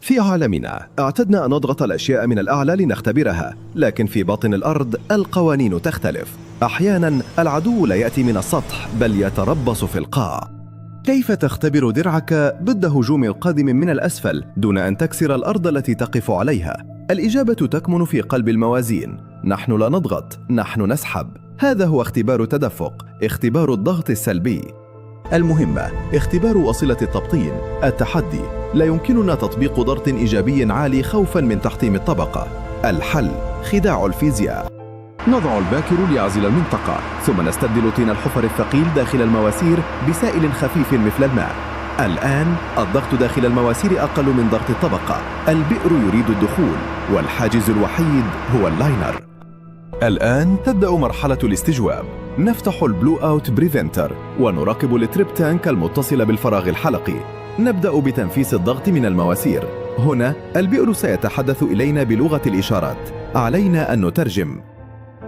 في عالمنا اعتدنا أن نضغط الأشياء من الأعلى لنختبرها، لكن في باطن الأرض القوانين تختلف. أحيانا العدو لا يأتي من السطح بل يتربص في القاع. كيف تختبر درعك ضد هجوم القادم من الأسفل دون أن تكسر الأرض التي تقف عليها؟ الإجابة تكمن في قلب الموازين. نحن لا نضغط، نحن نسحب. هذا هو اختبار تدفق، اختبار الضغط السلبي. المهمة اختبار وصلة التبطين. التحدي: لا يمكننا تطبيق ضغط إيجابي عالي خوفا من تحطيم الطبقة. الحل: خداع الفيزياء. نضع الباكر ليعزل المنطقة، ثم نستبدل طين الحفر الثقيل داخل المواسير بسائل خفيف مثل الماء. الآن الضغط داخل المواسير أقل من ضغط الطبقة. البئر يريد الدخول، والحاجز الوحيد هو اللاينر. الآن تبدأ مرحلة الاستجواب. نفتح البلو أوت بريفنتر ونراقب التريب تانك المتصل بالفراغ الحلقي. نبدأ بتنفيس الضغط من المواسير. هنا البئر سيتحدث إلينا بلغة الإشارات. علينا أن نترجم.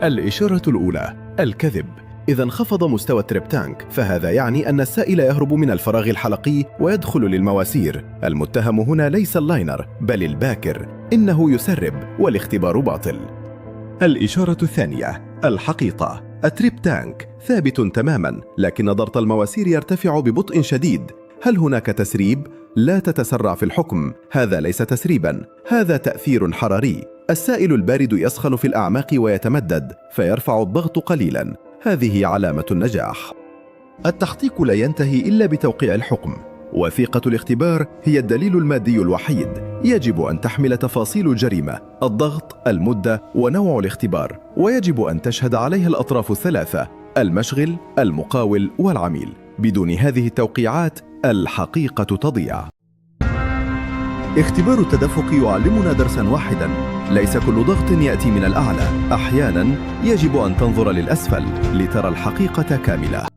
الإشارة الأولى: الكذب. إذا انخفض مستوى التريب تانك، فهذا يعني أن السائل يهرب من الفراغ الحلقي ويدخل للمواسير. المتهم هنا ليس اللاينر بل الباكر. إنه يسرب والاختبار باطل. الإشارة الثانية: الحقيقة. التريب تانك ثابت تماما، لكن ضغط المواسير يرتفع ببطء شديد. هل هناك تسريب؟ لا تتسرع في الحكم. هذا ليس تسريبا، هذا تأثير حراري. السائل البارد يسخن في الأعماق ويتمدد، فيرفع الضغط قليلا. هذه علامة النجاح. التحقيق لا ينتهي إلا بتوقيع الحكم. وثيقة الاختبار هي الدليل المادي الوحيد. يجب أن تحمل تفاصيل الجريمة، الضغط، المدة، ونوع الاختبار، ويجب أن تشهد عليها الأطراف الثلاثة: المشغل، المقاول، والعميل. بدون هذه التوقيعات الحقيقة تضيع. اختبار التدفق يعلمنا درسا واحدا: ليس كل ضغط يأتي من الأعلى. أحيانا يجب أن تنظر للأسفل لترى الحقيقة كاملة.